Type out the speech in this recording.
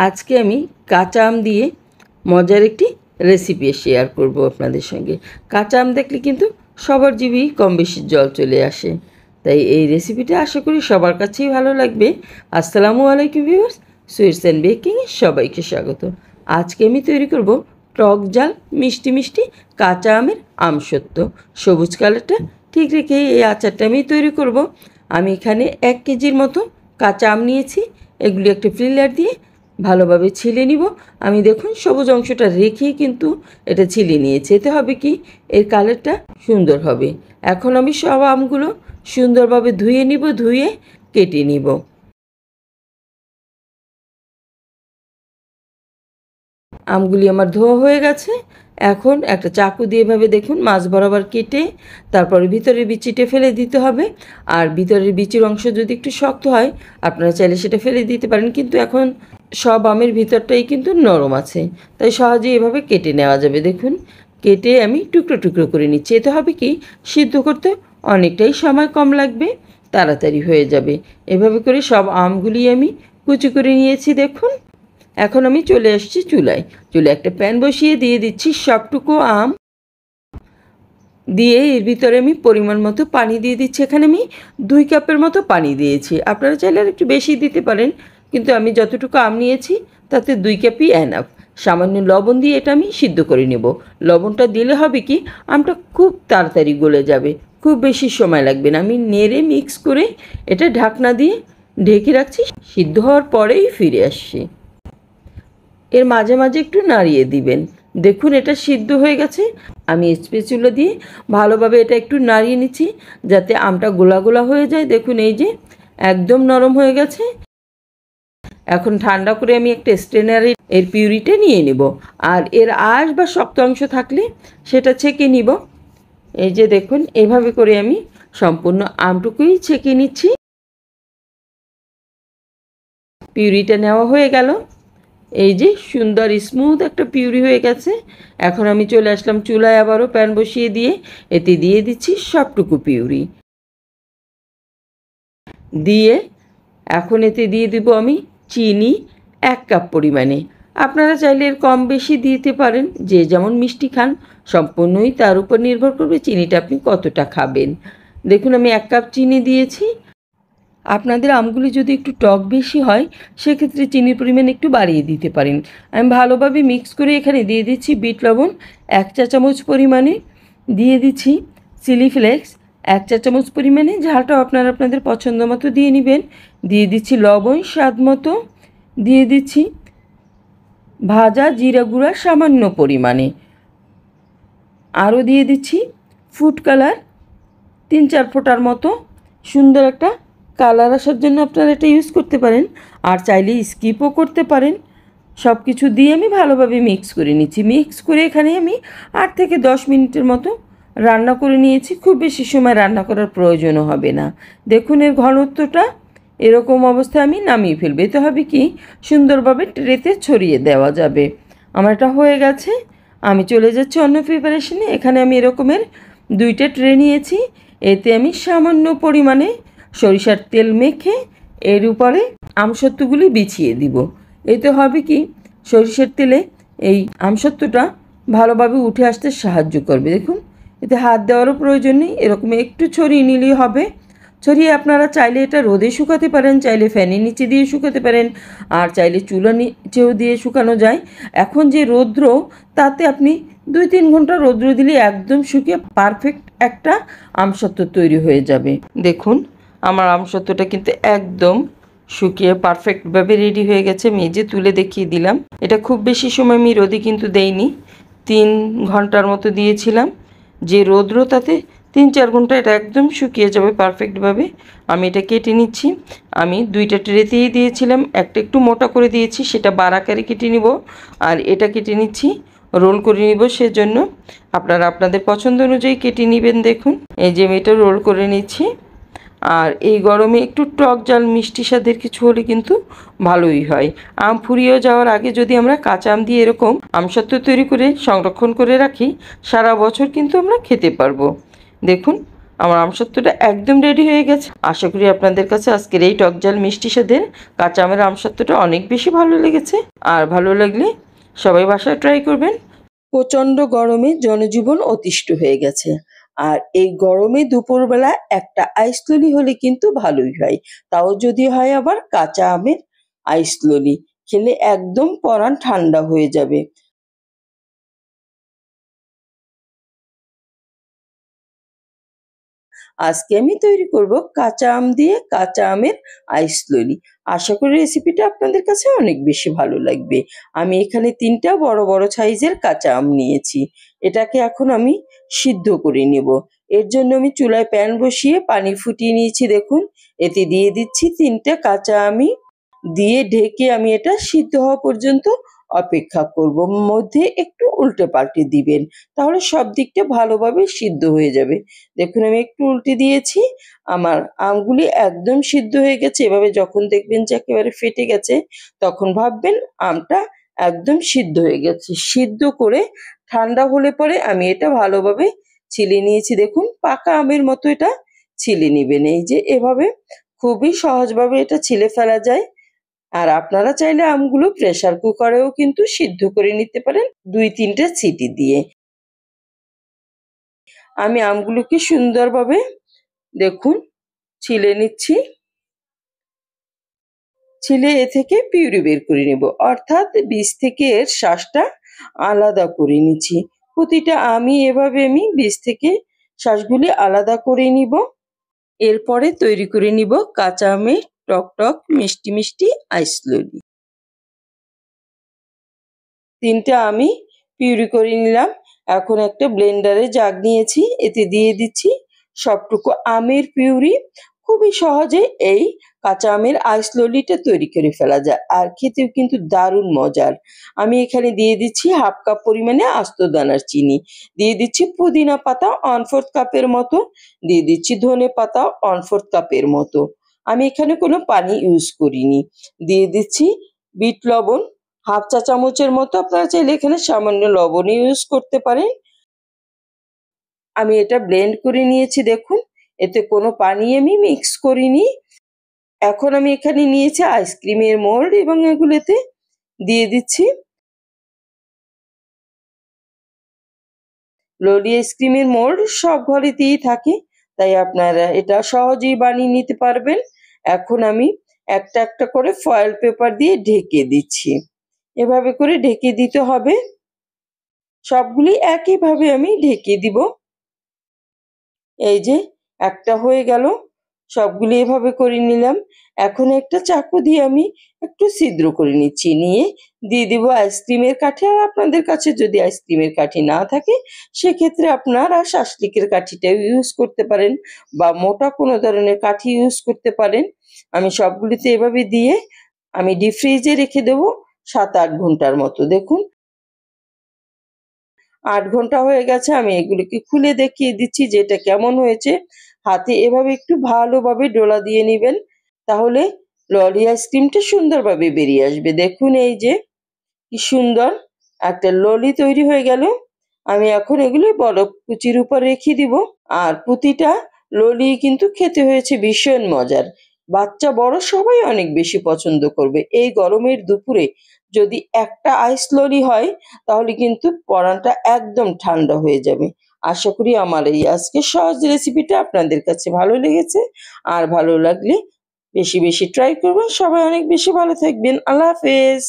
আজকে আমি কাঁচা আম দিয়ে মজার একটি রেসিপি শেয়ার করব আপনাদের সঙ্গে। কাঁচা আম দেখলে কিন্তু সবার জিভেই কম বেশি জল চলে আসে, তাই এই রেসিপিটা আশা করি সবার কাছেই ভালো লাগবে। আসসালামু আলাইকুম ভিউয়ার্স, সুইটস অ্যান্ড বেকিংয়ে সবাইকে স্বাগত। আজকে আমি তৈরি করব টক ঝাল মিষ্টি মিষ্টি কাঁচা আমের আমসত্ত্ব। সবুজ কালারটা ঠিক রেখে এই আচারটা আমি তৈরি করব। আমি এখানে 1 কেজির মতো কাঁচা আম নিয়েছি। এগুলি একটা ফিলার দিয়ে ভালোভাবে ছিলে নিব। আমি দেখুন সবুজ অংশটা রেখেই কিন্তু এটা ছিলে নিয়েছি। এতে হবে কি, এর কালারটা সুন্দর হবে। এখন আমি সব আমগুলো সুন্দরভাবে ধুয়ে নিব, ধুয়ে কেটে নিব। আমগুলি আমার ধোয়া হয়ে গেছে। এখন একটা চাকু দিয়ে এভাবে দেখুন মাছ বরাবর কেটে তারপরে ভিতরের বিচিটা ফেলে দিতে হবে। আর ভিতরের বিচির অংশ যদি একটু শক্ত হয় আপনারা চাইলে সেটা ফেলে দিতে পারেন, কিন্তু এখন সব আমের ভিতরটাই কিন্তু নরম আছে, তাই সহজেই এভাবে কেটে নেওয়া যাবে। দেখুন কেটে আমি টুকরো টুকরো করে নিচ্ছি। এতে হবে কি, সিদ্ধ করতে অনেকটাই সময় কম লাগবে, তাড়াতাড়ি হয়ে যাবে। এভাবে করে সব আমগুলি আমি কুচি করে নিয়েছি। দেখুন এখন আমি চলে আসছি চুলায়। চুলায় একটা প্যান বসিয়ে দিয়ে দিচ্ছি সবটুকু আম দিয়ে এর ভিতরে আমি পরিমাণ মতো পানি দিয়ে দিচ্ছি। এখানে আমি 2 কাপের মতো পানি দিয়েছি, আপনারা চাইলে আর একটু বেশি দিতে পারেন, কিন্তু আমি যতটুকু আম নিয়েছি তাতে 2 কাপই এনাফ। সামান্য লবণ দিয়ে এটা আমি সিদ্ধ করে নেব। লবণটা দিলে হবে কি, আমটা খুব তাড়াতাড়ি গলে যাবে, খুব বেশি সময় লাগবে না। আমি নেড়ে মিক্স করে এটা ঢাকনা দিয়ে ঢেকে রাখছি। সিদ্ধ হওয়ার পরেই ফিরে আসছি। এর মাঝে মাঝে একটু নাড়িয়ে দিবেন। দেখুন এটা সিদ্ধ হয়ে গেছে। আমি স্প্যাচুলা দিয়ে ভালোভাবে এটা একটু নাড়িয়ে নিচ্ছি যাতে আমটা গোলা গোলা হয়ে যায়। দেখুন এই যে একদম নরম হয়ে গেছে। এখন ঠান্ডা করে আমি একটা স্ট্রেনারে এর পিউরিটা নিয়ে নেব, আর এর আঁশ বা শক্ত অংশ থাকলে সেটা ছেঁকে নিব। এই যে দেখুন এভাবে করে আমি সম্পূর্ণ আমটুকুই ছেঁকে নিচ্ছি। পিউরিটা নেওয়া হয়ে গেল। এই যে সুন্দর স্মুথ একটা পিউরি হয়ে গেছে। এখন আমি চলে আসলাম চুলায়, আবারও প্যান বসিয়ে দিয়ে এতে দিয়ে দিচ্ছি সবটুকু পিউরি দিয়ে এখন এতে দিয়ে দিব আমি চিনি 1 কাপ পরিমাণে। আপনারা চাইলে এর কম বেশি দিতে পারেন, যে যেমন মিষ্টি খান সম্পূর্ণই তার উপর নির্ভর করবে চিনিটা আপনি কতটা খাবেন। দেখুন আমি 1 কাপ চিনি দিয়েছি। আপনাদের আমগুলি যদি একটু টক বেশি হয় সেক্ষেত্রে চিনির পরিমাণ একটু বাড়িয়ে দিতে পারেন। আমি ভালোভাবে মিক্স করে এখানে দিয়ে দিচ্ছি বিট লবণ 1 চা চামচ পরিমাণে, দিয়ে দিচ্ছি চিলি ফ্লেক্স 1 চা চামচ পরিমাণে, ঝালটাও আপনারা আপনাদের পছন্দ মতো দিয়ে নেবেন। দিয়ে দিচ্ছি লবণ স্বাদ মতো, দিয়ে দিচ্ছি ভাজা জিরা গুঁড়া সামান্য পরিমাণে, আরও দিয়ে দিচ্ছি ফুড কালার 3-4 ফোঁটার মতো। সুন্দর একটা কালার আসার জন্য আপনারা এটা ইউজ করতে পারেন, আর চাইলে স্কিপও করতে পারেন। সব কিছু দিয়ে আমি ভালোভাবে মিক্স করে নিচ্ছি। মিক্স করে এখানে আমি 8 থেকে 10 মিনিটের মতো রান্না করে নিয়েছি। খুব বেশি সময় রান্না করার প্রয়োজনও হবে না। দেখুন এর ঘনত্বটা এরকম অবস্থায় আমি নামিয়ে ফেলবো। এতে হবে কি, সুন্দরভাবে ট্রেতে ছড়িয়ে দেওয়া যাবে। আমার এটা হয়ে গেছে। আমি চলে যাচ্ছি অন্য প্রিপারেশনে। এখানে আমি এরকমের 2টা ট্রে নিয়েছি। এতে আমি সামান্য পরিমাণে সরিষার তেল মেখে এর উপরে আমসত্ত্বগুলি বিছিয়ে দিব। এতে হবে কি, সরিষার তেলে এই আমসত্ত্বটা ভালোভাবে উঠে আসতে সাহায্য করবে। দেখুন এতে হাত দেওয়ারও প্রয়োজন নেই, এরকম একটু ছড়িয়ে নিলেই হবে। ছড়িয়ে আপনারা চাইলে এটা রোদে শুকাতে পারেন, চাইলে ফ্যানের নিচে দিয়ে শুকাতে পারেন, আর চাইলে চুলা নিচেও দিয়ে শুকানো যায়। এখন যে রৌদ্র, তাতে আপনি 2-3 ঘন্টা রৌদ্র দিলে একদম শুকিয়ে পারফেক্ট একটা আমসত্ত্ব তৈরি হয়ে যাবে। দেখুন আমার আমসত্ত্বটা কিন্তু একদম শুকিয়ে পারফেক্টভাবে রেডি হয়ে গেছে। আমি এই যে তুলে দেখিয়ে দিলাম। এটা খুব বেশি সময় আমি রোদে কিন্তু দেইনি, 3 ঘন্টার মতো দিয়েছিলাম। যে রৌদ্র তাতে 3-4 ঘন্টা এটা একদম শুকিয়ে যাবে পারফেক্টভাবে। আমি এটা কেটে নিচ্ছি। আমি 2টা ট্রেতেই দিয়েছিলাম, একটা একটু মোটা করে দিয়েছি, সেটা বারাকারে কেটে নিব, আর এটা কেটে নিচ্ছি রোল করে নিব। সেজন্য আপনারা আপনাদের পছন্দ অনুযায়ী কেটে নেবেন। দেখুন এই যে আমি এটা রোল করে নিচ্ছি। আর এই গরমে একটু টক ঝাল মিষ্টি স্বাদের কিছু হলে কিন্তু ভালোই হয়। আম ফুরিয়ে যাওয়ার আগে যদি আমরা কাঁচা আম দিয়ে এরকম আমসত্ত্ব তৈরি করে সংরক্ষণ করে রাখি, সারা বছর কিন্তু আমরা খেতে পারবো। দেখুন আমার আমসত্ত্বটা একদম রেডি হয়ে গেছে। আশা করি আপনাদের কাছে আজকের এই টকঝাল মিষ্টি স্বাদের কাঁচা আমের আমসত্ত্বটা অনেক বেশি ভালো লেগেছে। আর ভালো লাগলে সবাই বাসায় ট্রাই করবেন। প্রচণ্ড গরমে জনজীবন অতিষ্ঠ হয়ে গেছে, আর এই গরমে দুপুরবেলা একটা আইস ললি হলে কিন্তু ভালোই হয়, তাও যদি হয় আবার কাঁচা আমের আইস ললি, খেলে একদম পরাণ ঠান্ডা হয়ে যাবে। আজকে আমি তৈরি করব কাঁচা আম দিয়ে কাঁচা আমের আইস ললি। আশা করি রেসিপিটা আপনাদের কাছে অনেক বেশি ভালো লাগবে। আমি এখানে 3টা বড় বড় সাইজের কাঁচা আম নিয়েছি। এটাকে এখন আমি সিদ্ধ করে নেব। এর জন্য আমি চুলায় প্যান বসিয়ে পানি ফুটিয়ে নিয়েছি। দেখুন, এতে দিয়ে দিচ্ছি 3টে কাঁচা আমি, দিয়ে ঢেকে আমি এটা সিদ্ধ হওয়া পর্যন্ত অপেক্ষা করব। মধ্যে একটু উল্টে পাল্টে দিবেন, তাহলে সব দিকটা ভালোভাবে সিদ্ধ হয়ে যাবে। দেখুন, আমি একটু উল্টে দিয়েছি। আমার আমগুলি একদম সিদ্ধ হয়ে গেছে। এভাবে যখন দেখবেন যে একেবারে ফেটে গেছে, তখন ভাববেন আমটা একদম সিদ্ধ হয়ে গেছে। সিদ্ধ করে ঠান্ডা হলে পরে আমি এটা ভালোভাবে ছিলে নিয়েছি। দেখুন, পাকা আমের মতো এটা ছিলে নেবেন। এই যে এভাবে খুবই সহজভাবে এটা ছিলে ফেলা যায়। আর আপনারা চাইলে আমগুলো প্রেসার কুকারেও কিন্তু সিদ্ধ করে নিতে পারেন 2-3টে সিটি দিয়ে। আমি আমগুলোকে সুন্দরভাবে দেখুন ছিলে নিচ্ছি। ছিলে এ থেকে পিউরি বের করে নেব, অর্থাৎ বীজ থেকে এর শাঁসটা আলাদা করে নিচ্ছি। প্রতিটা আমি এভাবে আমি বীজ থেকে শাঁসগুলি আলাদা করে নিব। এরপরে তৈরি করে নিব কাঁচা আমের টক টক মিষ্টি মিষ্টি আইস ললি। 3টা আমি পিউরি করে নিলাম। এখন একটা ব্লেন্ডারে জাগ নিয়েছি, এতে দিয়ে দিচ্ছি সবটুকু আমের পিউরি। খুবই সহজে এই কাঁচা আমের আইস ললিটা তৈরি করে ফেলা যায়, আর খেতেও কিন্তু দারুণ মজার। আমি এখানে দিয়ে দিচ্ছি 1/2 কাপ পরিমাণে আস্ত দানার চিনি, দিয়ে দিচ্ছি পুদিনা পাতা 1/4 কাপের মতো, দিয়ে দিচ্ছি ধনে পাতা 1/4 কাপের মতো। আমি এখানে কোনো পানি ইউজ করিনি। দিয়ে দিচ্ছি বিট লবণ 1/2 চা চামচের মতো, আপনারা চাইলে এখানে সামান্য লবণ ইউজ করতে পারেন। আমি এটা ব্লেন্ড করে নিয়েছি। দেখুন, এতে কোনো পানি আমি মিক্স করিনি। এখন আমি এখানে নিয়েছি আইসক্রিমের মোল্ড এবং এগুলোতে দিয়ে দিচ্ছি। ললি আইসক্রিমের মোল্ড সব ঘরেতেই থাকে, তাই আপনারা এটা সহজেই বানিয়ে নিতে পারবেন। এখন আমি একটা একটা করে ফয়েল পেপার দিয়ে ঢেকে দিচ্ছি। এভাবে করে ঢেকে দিতে হবে। সবগুলি একইভাবে আমি ঢেকে দিব। এই যে একটা হয়ে গেল, সবগুলি এভাবে করে নিলাম। এখন একটা চাকু দিয়ে আমি একটু ছিদ্র করে নিচ্ছি, নিয়ে দিয়ে দিব আইসক্রিমের কাঠি। আর আপনাদের কাছে যদি আইসক্রিমের কাঠি না থাকে, সেক্ষেত্রে আপনারা শাসলিকের কাঠিটাও ইউজ করতে পারেন, বা মোটা কোনো ধরনের কাঠি ইউজ করতে পারেন। আমি সবগুলিতে এভাবে দিয়ে আমি ডিপ ফ্রিজে রেখে দেবো 7-8 ঘন্টার মতো। দেখুন, 8 ঘন্টা হয়ে গেছে। আমি এগুলিকে খুলে দেখিয়ে দিচ্ছি যে এটা কেমন হয়েছে। হাতে এভাবে একটু ভালোভাবে ডোলা দিয়ে নিবেন, তাহলে ললি আইসক্রিমটা সুন্দরভাবে বেরিয়ে আসবে। দেখুন, এই যে কি সুন্দর একটা ললি তৈরি হয়ে গেল। আমি এখন এগুলো বরফ কুচির উপর রেখে দিব। আর প্রতিটা ললি কিন্তু খেতে হয়েছে ভীষণ মজার। বাচ্চা বড় সবাই অনেক বেশি পছন্দ করবে। এই গরমের দুপুরে যদি একটা আইস ললি হয়, তাহলে কিন্তু পরানটা একদম ঠান্ডা হয়ে যাবে। আশা করি আমার এই আজকে সহজ রেসিপিটা আপনাদের কাছে ভালো লেগেছে। আর ভালো লাগলে বেশি বেশি ট্রাই করবেন। সবাই অনেক বেশি ভালো থাকবেন। আল্লাহ হাফেজ।